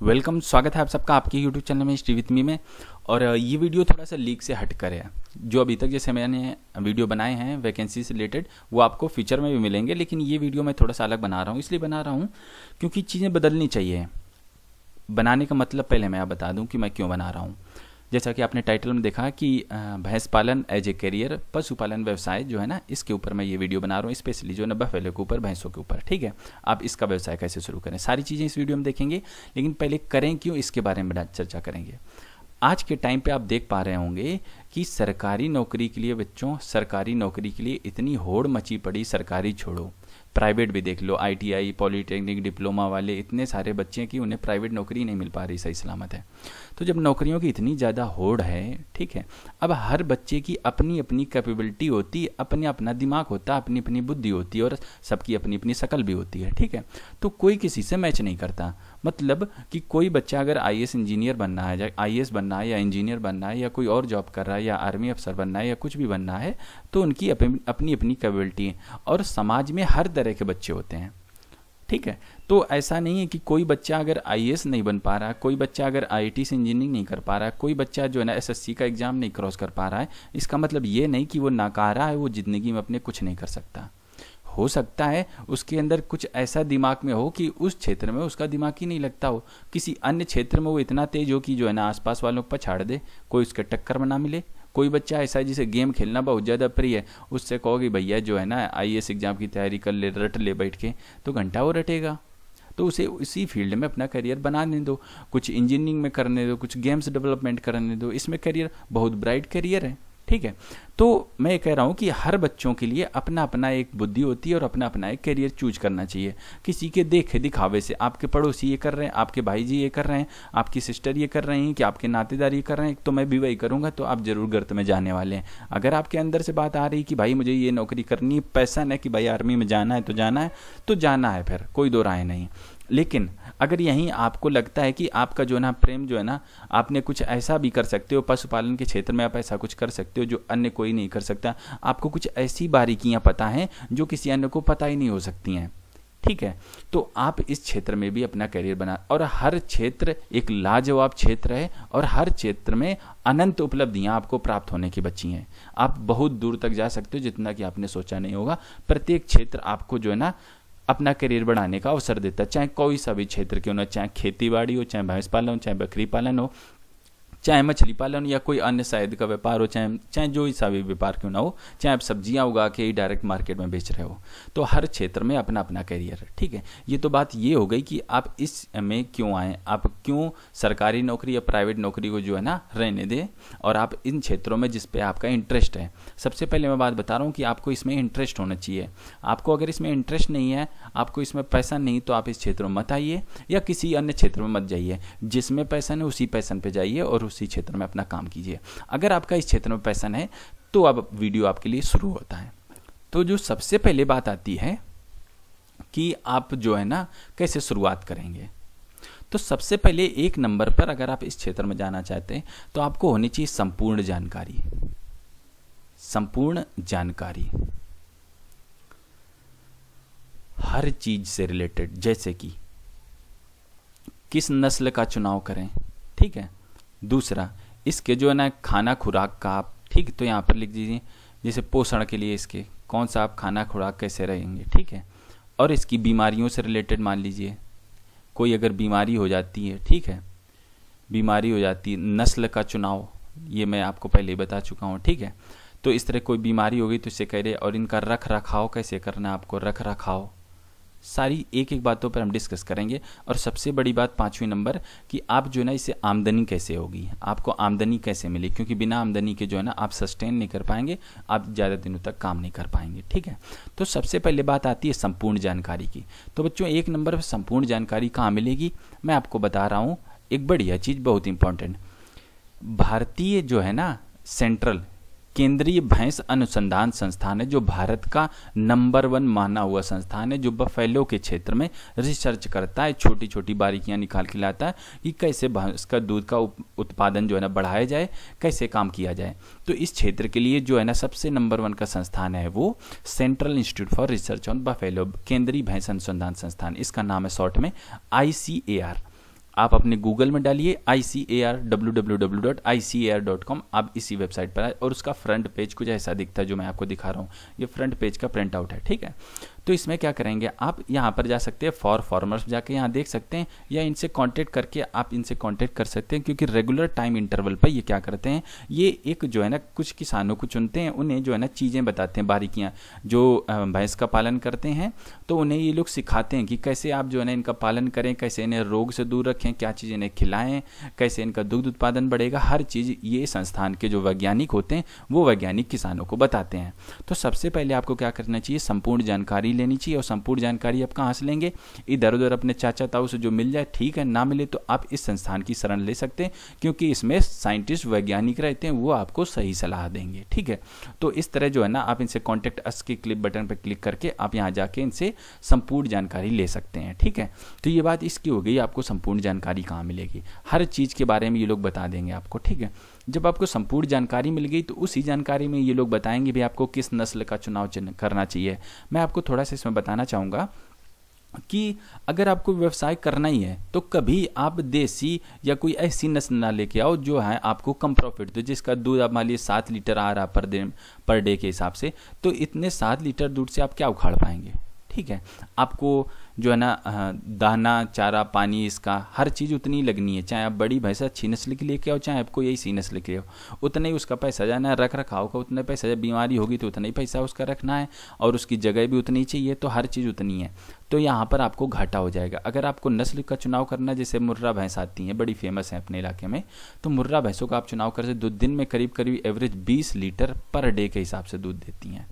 Welcome, स्वागत है आप सबका आपके यूट्यूब चैनल में स्टडी विथ मी में। और ये वीडियो थोड़ा सा लीक से हटकर है। जो अभी तक जैसे मैंने वीडियो बनाए हैं वैकेंसी से रिलेटेड वो आपको फ्यूचर में भी मिलेंगे, लेकिन ये वीडियो मैं थोड़ा सा अलग बना रहा हूँ। इसलिए बना रहा हूँ क्योंकि चीज़ें बदलनी चाहिए। बनाने का मतलब पहले मैं आप बता दूँ कि मैं क्यों बना रहा हूँ। जैसा कि आपने टाइटल में देखा कि भैंस पालन एज ए करियर, पशुपालन व्यवसाय जो है ना, इसके ऊपर मैं ये वीडियो बना रहा हूँ, स्पेशली जो है बफेलो के ऊपर, भैंसों के ऊपर। ठीक है, आप इसका व्यवसाय कैसे शुरू करें, सारी चीज़ें इस वीडियो में देखेंगे। लेकिन पहले करें क्यों, इसके बारे में चर्चा करेंगे। आज के टाइम पे आप देख पा रहे होंगे कि सरकारी नौकरी के लिए बच्चों, सरकारी नौकरी के लिए इतनी होड़ मची पड़ी। सरकारी छोड़ो, प्राइवेट भी देख लो, ITI, पॉलीटेक्निक, डिप्लोमा वाले इतने सारे बच्चे हैं कि उन्हें प्राइवेट नौकरी नहीं मिल पा रही सही सलामत है। तो जब नौकरियों की इतनी ज़्यादा होड़ है, ठीक है, अब हर बच्चे की अपनी अपनी कैपेबिलिटी होती, अपने अपना दिमाग होता, अपनी अपनी बुद्धि होती है और सबकी अपनी अपनी शकल भी होती है। ठीक है, तो कोई किसी से मैच नहीं करता। मतलब कि कोई बच्चा अगर IAS इंजीनियर बनना है, IAS बनना है या इंजीनियर बनना है या कोई और जॉब कर रहा है या आर्मी अफसर बनना है या कुछ भी बनना है, तो उनकी अपनी अपनी कैपेबिलिटी है। और समाज में हर तरह के बच्चे होते हैं। ठीक है, तो ऐसा नहीं है कि कोई बच्चा अगर IAS नहीं बन पा रहा, कोई बच्चा अगर IIT से इंजीनियरिंग नहीं कर पा रहा, कोई बच्चा जो है ना SSC का एग्जाम नहीं क्रॉस कर पा रहा है, इसका मतलब ये नहीं कि वो नाकारा है, वो ज़िंदगी में अपने कुछ नहीं कर सकता। हो सकता है उसके अंदर कुछ ऐसा दिमाग में हो कि उस क्षेत्र में उसका दिमाग ही नहीं लगता हो, किसी अन्य क्षेत्र में वो इतना तेज हो कि जो है ना आसपास वालों को पछाड़ दे, कोई उसके टक्कर में ना मिले। कोई बच्चा ऐसा है जिसे गेम खेलना बहुत ज़्यादा प्रिय है, उससे कहोगे भैया जो है ना IAS एग्जाम की तैयारी कर ले, रट ले बैठ के, तो घंटा वो रटेगा। तो उसे उसी फील्ड में अपना करियर बनाने दो, कुछ इंजीनियरिंग में करने दो, कुछ गेम्स डेवलपमेंट करने दो, इसमें करियर बहुत ब्राइट करियर है। ठीक है, तो मैं कह रहा हूँ कि हर बच्चों के लिए अपना अपना एक बुद्धि होती है और अपना अपना एक करियर चूज करना चाहिए। किसी के देखे दिखावे से आपके पड़ोसी ये कर रहे हैं, आपके भाई जी ये कर रहे हैं, आपकी सिस्टर ये कर रही हैं, कि आपके नातेदार ये कर रहे हैं, तो मैं भी वही करूँगा, तो आप जरूर गर्त में जाने वाले हैं। अगर आपके अंदर से बात आ रही कि भाई मुझे ये नौकरी करनी है, पैसा है कि भाई आर्मी में जाना है तो जाना है, तो जाना है, फिर कोई दो राय नहीं। लेकिन अगर यहीं आपको लगता है कि आपका जो है ना प्रेम जो है ना, आपने कुछ ऐसा भी कर सकते हो, पशुपालन के क्षेत्र में आप ऐसा कुछ कर सकते हो जो अन्य कोई नहीं कर सकता, आपको कुछ ऐसी बारीकियां पता हैं जो किसी अन्य को पता ही नहीं हो सकती हैं। ठीक है, तो आप इस क्षेत्र में भी अपना करियर बना, और हर क्षेत्र एक लाजवाब क्षेत्र है और हर क्षेत्र में अनंत उपलब्धियां आपको प्राप्त होने की बची हैं। आप बहुत दूर तक जा सकते हो जितना कि आपने सोचा नहीं होगा। प्रत्येक क्षेत्र आपको जो है ना अपना करियर बढ़ाने का अवसर देता है, चाहे कोई सा भी क्षेत्र क्यों ना, चाहे खेती बाड़ी हो, चाहे भैंस पालन हो, चाहे बकरी पालन हो, चाहे मछली पालन या कोई अन्य शायद का व्यापार हो, चाहे जो सा भी व्यापार क्यों ना हो, चाहे आप सब्जियां उगा के ही डायरेक्ट मार्केट में बेच रहे हो, तो हर क्षेत्र में अपना अपना करियर है। ठीक है, ये तो बात ये हो गई कि आप इस में क्यों आए, आप क्यों सरकारी नौकरी या प्राइवेट नौकरी को जो है ना रहने दें और आप इन क्षेत्रों में जिस पे आपका इंटरेस्ट है। सबसे पहले मैं बात बता रहा हूँ कि आपको इसमें इंटरेस्ट होना चाहिए। आपको अगर इसमें इंटरेस्ट नहीं है, आपको इसमें पैसा नहीं, तो आप इस क्षेत्र में मत आइए या किसी अन्य क्षेत्र में मत जाइए। जिसमें पैसन है उसी पैसन पे जाइए और उसी क्षेत्र में अपना काम कीजिए। अगर आपका इस क्षेत्र में पैसन है तो अब वीडियो आपके लिए शुरू होता है। तो जो सबसे पहले बात आती है कि आप जो है ना कैसे शुरुआत करेंगे, तो सबसे पहले एक नंबर पर अगर आप इस क्षेत्र में जाना चाहते हैं तो आपको होनी चाहिए संपूर्ण जानकारी। संपूर्ण जानकारी हर चीज से रिलेटेड, जैसे कि किस नस्ल का चुनाव करें। ठीक है, दूसरा इसके जो है ना खाना खुराक का आप, ठीक, तो यहाँ पर लिख दीजिए जैसे पोषण के लिए इसके कौन सा आप खाना खुराक कैसे रहेंगे। ठीक है, और इसकी बीमारियों से रिलेटेड मान लीजिए कोई अगर बीमारी हो जाती है, ठीक है, बीमारी हो जाती है, नस्ल का चुनाव ये मैं आपको पहले ही बता चुका हूँ। ठीक है, तो इस तरह कोई बीमारी होगी तो इससे कह रहे, और इनका रख रखाव कैसे करना है आपको, रख रखाव, सारी एक एक बातों पर हम डिस्कस करेंगे। और सबसे बड़ी बात 5वें नंबर कि आप जो है ना इससे आमदनी कैसे होगी, आपको आमदनी कैसे मिली, क्योंकि बिना आमदनी के जो है ना आप सस्टेन नहीं कर पाएंगे, आप ज़्यादा दिनों तक काम नहीं कर पाएंगे। ठीक है, तो सबसे पहले बात आती है संपूर्ण जानकारी की। तो बच्चों एक नंबर पर संपूर्ण जानकारी कहाँ मिलेगी, मैं आपको बता रहा हूँ एक बढ़िया चीज़, बहुत इंपॉर्टेंट। भारतीय जो है ना सेंट्रल केंद्रीय भैंस अनुसंधान संस्थान है, जो भारत का नंबर 1 माना हुआ संस्थान है, जो बफेलो के क्षेत्र में रिसर्च करता है, छोटी छोटी बारीकियां निकाल के लाता है कि कैसे भैंस का दूध का उत्पादन जो है ना बढ़ाया जाए, कैसे काम किया जाए। तो इस क्षेत्र के लिए जो है ना सबसे नंबर 1 का संस्थान है वो central institute for research on buffalo, केंद्रीय भैंस अनुसंधान संस्थान, इसका नाम है शॉर्ट में ICAR। आप अपने गूगल में डालिए ICAR www.icar.com, आप इसी वेबसाइट पर आए और उसका फ्रंट पेज कुछ ऐसा दिखता है जो मैं आपको दिखा रहा हूँ। ये फ्रंट पेज का प्रिंट आउट है, ठीक है। तो इसमें क्या करेंगे, आप यहाँ पर जा सकते हैं फॉर फार्मर्स, जाके यहाँ देख सकते हैं, या इनसे कांटेक्ट करके आप इनसे कांटेक्ट कर सकते हैं, क्योंकि रेगुलर टाइम इंटरवल पर ये क्या करते हैं, ये एक जो है ना कुछ किसानों को चुनते हैं, उन्हें जो है ना चीज़ें बताते हैं, बारीकियाँ, जो भैंस का पालन करते हैं तो उन्हें ये लोग सिखाते हैं कि कैसे आप जो है ना इनका पालन करें, कैसे इन्हें रोग से दूर रखें, क्या चीज़ इन्हें खिलाएं, कैसे इनका दुग्ध उत्पादन बढ़ेगा, हर चीज़ ये संस्थान के जो वैज्ञानिक होते हैं वो वैज्ञानिक किसानों को बताते हैं। तो सबसे पहले आपको क्या करना चाहिए, संपूर्ण जानकारी लेनी चाहिए। और संपूर्ण जानकारी आप कहाँ से लेंगे, इधर उधर अपने चाचा ताऊ से जो मिल जाए, ठीक है, ना मिले तो आप इस संस्थान की शरण ले सकते हैं, क्योंकि इसमें साइंटिस्ट वैज्ञानिक रहते हैं, वो आपको सही सलाह देंगे, ठीक है। तो इस तरह जो है ना आप इनसे कॉन्टेक्ट अस के क्लिक बटन पर क्लिक करके आप यहाँ जाके इनसे संपूर्ण जानकारी ले सकते हैं, ठीक है। तो ये बात इसकी हो गई, आपको संपूर्ण जानकारी कहाँ मिलेगी, हर चीज़ के बारे में ये लोग बता देंगे आपको, ठीक है। जब आपको संपूर्ण जानकारी मिल गई तो उसी जानकारी में ये लोग बताएंगे भी आपको किस नस्ल का चुनाव करना चाहिए। मैं आपको थोड़ा सा इसमें बताना चाहूँगा कि अगर आपको व्यवसाय करना ही है तो कभी आप देसी या कोई ऐसी नस्ल ना लेके आओ जो है आपको कम प्रॉफिट दे, जिसका दूध आप मान लीजिए 7 लीटर आ रहा पर डे के हिसाब से, तो इतने 7 लीटर दूध से आप क्या उखाड़ पाएंगे, ठीक है। आपको जो है ना दाना चारा पानी इसका हर चीज़ उतनी ही लगनी है, चाहे आप बड़ी भैंस अच्छी नस्ल की लेके आओ, चाहे आपको यही सी नस्ल के आओ, उतना ही उसका पैसा जाना है, रख रखाव का उतना पैसा, जब बीमारी होगी तो उतना ही पैसा उसका रखना है, और उसकी जगह भी उतनी चाहिए, तो हर चीज़ उतनी है, तो यहाँ पर आपको घाटा हो जाएगा। अगर आपको नस्ल का चुनाव करना, जैसे मुर्रा भैंस आती हैं, बड़ी फेमस है अपने इलाके में, तो मुर्रा भैंसों का आप चुनाव कर सकते, दिन में करीब करीब एवरेज 20 लीटर पर डे के हिसाब से दूध देती हैं।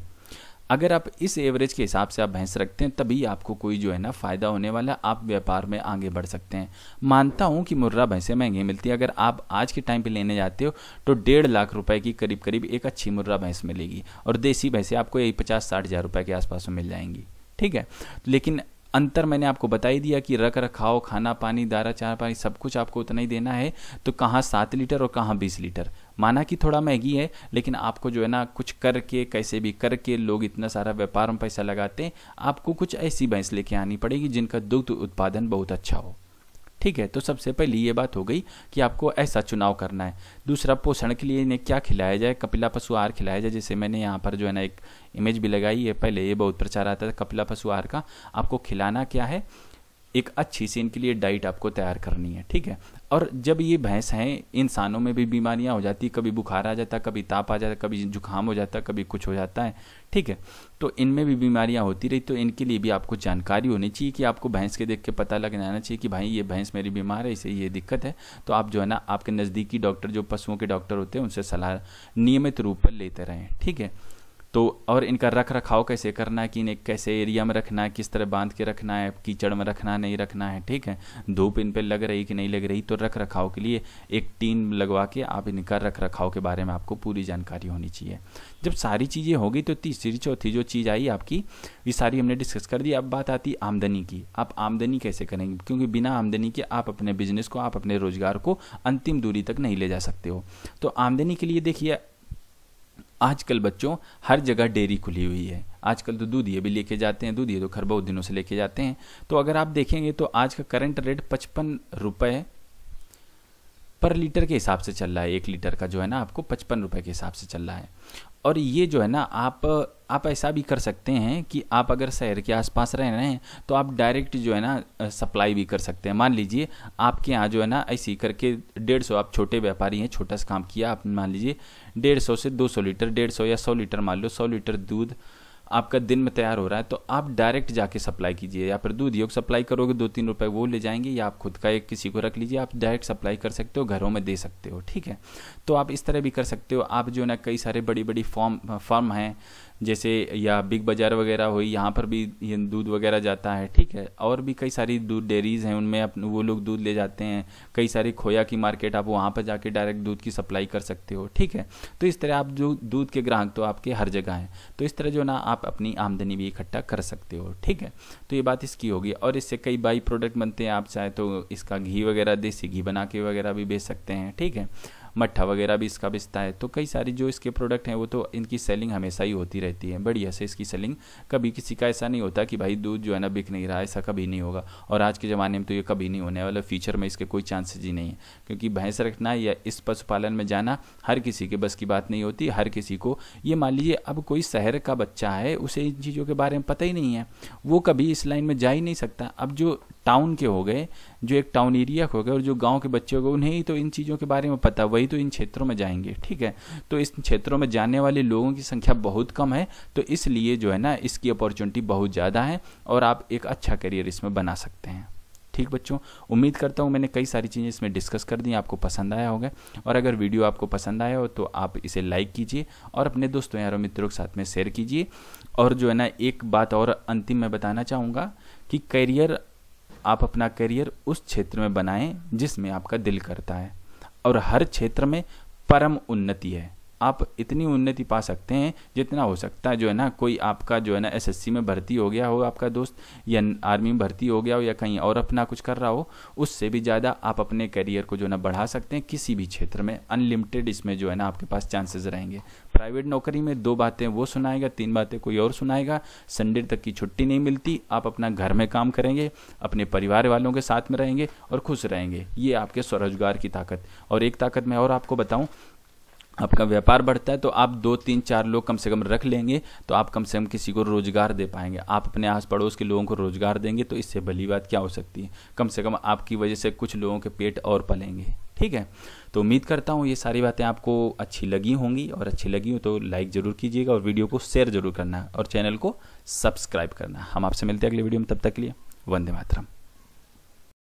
अगर आप इस एवरेज के हिसाब से आप भैंस रखते हैं तभी आपको कोई जो है ना फ़ायदा होने वाला, आप व्यापार में आगे बढ़ सकते हैं। मानता हूं कि मुर्रा भैंसें महंगी मिलती है, अगर आप आज के टाइम पे लेने जाते हो तो 1.5 लाख रुपए की करीब करीब एक अच्छी मुर्रा भैंस मिलेगी, और देसी भैंसें आपको यही 50-60 हज़ार रुपये के आसपास में मिल जाएंगी, ठीक है। लेकिन अंतर मैंने आपको बता ही दिया कि रख रखाव, खाना पानी, दारा चारा पानी सब कुछ आपको उतना ही देना है, तो कहाँ 7 लीटर और कहाँ 20 लीटर। माना कि थोड़ा महंगी है, लेकिन आपको जो है ना कुछ करके, कैसे भी करके, लोग इतना सारा व्यापार में पैसा लगाते हैं, आपको कुछ ऐसी भैंस लेके आनी पड़ेगी जिनका दुग्ध उत्पादन बहुत अच्छा हो, ठीक है। तो सबसे पहले ये बात हो गई कि आपको ऐसा चुनाव करना है। दूसरा, पोषण के लिए इन्हें क्या खिलाया जाए, कपिला पशु आहार खिलाया जाए, जैसे मैंने यहाँ पर जो है ना एक इमेज भी लगाई है, पहले ये बहुत प्रचार आता था कपिला पशु आहार का। आपको खिलाना क्या है, एक अच्छी सी इनके लिए डाइट आपको तैयार करनी है, ठीक है। और जब ये भैंस हैं, इंसानों में भी बीमारियां हो जाती, कभी बुखार आ जाता, कभी ताप आ जाता, कभी जुकाम हो जाता, कभी कुछ हो जाता है, ठीक है। तो इनमें भी बीमारियां होती रही, तो इनके लिए भी आपको जानकारी होनी चाहिए कि आपको भैंस के देख के पता लग जाना चाहिए कि भाई ये भैंस मेरी बीमार है, इसे ये दिक्कत है, तो आप जो है ना आपके नज़दीकी डॉक्टर, जो पशुओं के डॉक्टर होते हैं, उनसे सलाह नियमित रूप पर लेते रहें, ठीक है। तो और इनका रख रखाव कैसे करना है, कि इन्हें कैसे एरिया में रखना है, किस तरह बांध के रखना है, कीचड़ में रखना नहीं रखना है, ठीक है। धूप इन पे लग रही कि नहीं लग रही, तो रख रखाव के लिए एक टीन लगवा के आप इनका रख रखाव के बारे में आपको पूरी जानकारी होनी चाहिए। जब सारी चीज़ें होगी तो तीसरी चौथी जो चीज़ आई आपकी, ये सारी हमने डिस्कस कर दी। अब बात आती आमदनी की। आप आमदनी कैसे करेंगे, क्योंकि बिना आमदनी के आप अपने बिजनेस को, आप अपने रोजगार को अंतिम दूरी तक नहीं ले जा सकते हो। तो आमदनी के लिए देखिए, आजकल बच्चों हर जगह डेयरी खुली हुई है, आजकल तो दूधिये भी लेके जाते हैं, दूधिये तो खैर बहुत दिनों से लेके जाते हैं। तो अगर आप देखेंगे तो आज का करंट रेट 55 रुपये पर लीटर के हिसाब से चल रहा है। 1 लीटर का जो है ना आपको 55 रुपये के हिसाब से चल रहा है। और ये जो है ना आप ऐसा भी कर सकते हैं कि आप अगर शहर के आसपास रह रहे हैं तो आप डायरेक्ट जो है ना सप्लाई भी कर सकते हैं। मान लीजिए आपके यहाँ जो है ना ऐसी करके 150, आप छोटे व्यापारी हैं, छोटा सा काम किया, आप मान लीजिए 150 से 200 लीटर, 150 या 100 लीटर, मान लो 100 लीटर दूध आपका दिन में तैयार हो रहा है, तो आप डायरेक्ट जाके सप्लाई कीजिए, या फिर दूध योग सप्लाई करोगे, 2-3 रुपए वो ले जाएंगे, या आप खुद का एक किसी को रख लीजिए, आप डायरेक्ट सप्लाई कर सकते हो, घरों में दे सकते हो, ठीक है। तो आप इस तरह भी कर सकते हो। आप जो है ना कई सारे बड़ी बड़ी फर्म हैं, जैसे या बिग बाज़ार वगैरह हुई, यहाँ पर भी ये दूध वगैरह जाता है, ठीक है। और भी कई सारी दूध डेयरीज़ हैं, उनमें वो लोग दूध ले जाते हैं। कई सारी खोया की मार्केट, आप वहाँ पर जाके डायरेक्ट दूध की सप्लाई कर सकते हो, ठीक है। तो इस तरह आप जो दूध के ग्राहक तो आपके हर जगह हैं, तो इस तरह जो ना आप अपनी आमदनी भी इकट्ठा कर सकते हो, ठीक है। तो ये बात इसकी होगी। और इससे कई बाई प्रोडक्ट बनते हैं, आप चाहे तो इसका घी वगैरह, देसी घी बना के वगैरह भी बेच सकते हैं, ठीक है। मट्ठा वगैरह भी इसका बिकता है। तो कई सारी जो इसके प्रोडक्ट हैं वो तो इनकी सेलिंग हमेशा ही होती रहती है, बढ़िया से इसकी सेलिंग। कभी किसी का ऐसा नहीं होता कि भाई दूध जो है ना बिक नहीं रहा, ऐसा कभी नहीं होगा। और आज के ज़माने में तो ये कभी नहीं होने वाला, फ्यूचर में इसके कोई चांसेस ही नहीं है, क्योंकि भैंस रखना या इस पशुपालन में जाना हर किसी के बस की बात नहीं होती। हर किसी को, ये मान लीजिए अब कोई शहर का बच्चा है, उसे इन चीज़ों के बारे में पता ही नहीं है, वो कभी इस लाइन में जा ही नहीं सकता। अब जो टाउन के हो गए, जो एक टाउन एरिया हो गए, और जो गांव के बच्चे हो गए, उन्हें ही तो इन चीज़ों के बारे में पता, वही तो इन क्षेत्रों में जाएंगे। ठीक है, तो इस क्षेत्रों में जाने वाले लोगों की संख्या बहुत कम है, तो इसलिए जो है ना इसकी अपॉर्चुनिटी बहुत ज़्यादा है और आप एक अच्छा करियर इसमें बना सकते हैं। ठीक बच्चों, उम्मीद करता हूँ मैंने कई सारी चीज़ें इसमें डिस्कस कर दी, आपको पसंद आया होगा। और अगर वीडियो आपको पसंद आया हो तो आप इसे लाइक कीजिए और अपने दोस्तों यारों मित्रों के साथ में शेयर कीजिए। और जो है ना एक बात और अंतिम में बताना चाहूँगा कि करियर, आप अपना करियर उस क्षेत्र में बनाएं जिसमें आपका दिल करता है, और हर क्षेत्र में परम उन्नति है। आप इतनी उन्नति पा सकते हैं जितना हो सकता है। जो है ना कोई आपका जो है ना एसएससी में भर्ती हो गया हो आपका दोस्त, या आर्मी में भर्ती हो गया हो, या कहीं और अपना कुछ कर रहा हो, उससे भी ज़्यादा आप अपने करियर को जो है ना बढ़ा सकते हैं किसी भी क्षेत्र में। अनलिमिटेड इसमें जो है ना आपके पास चांसेस रहेंगे। प्राइवेट नौकरी में 2 बातें वो सुनाएगा, 3 बातें कोई और सुनाएगा, संडे तक की छुट्टी नहीं मिलती। आप अपना घर में काम करेंगे, अपने परिवार वालों के साथ में रहेंगे और खुश रहेंगे। ये आपके स्वरोजगार की ताकत। और एक ताकत मैं और आपको बताऊं, आपका व्यापार बढ़ता है तो आप 2, 3, 4 लोग कम से कम रख लेंगे, तो आप कम से कम किसी को रोजगार दे पाएंगे। आप अपने आस पड़ोस के लोगों को रोजगार देंगे तो इससे भली बात क्या हो सकती है। कम से कम आपकी वजह से कुछ लोगों के पेट और पलेंगे। ठीक है, तो उम्मीद करता हूँ ये सारी बातें आपको अच्छी लगी होंगी, और अच्छी लगी हो तो लाइक ज़रूर कीजिएगा और वीडियो को शेयर ज़रूर करना और चैनल को सब्सक्राइब करना। हम आपसे मिलते हैं अगले वीडियो में, तब तक के लिए वंदे मातरम।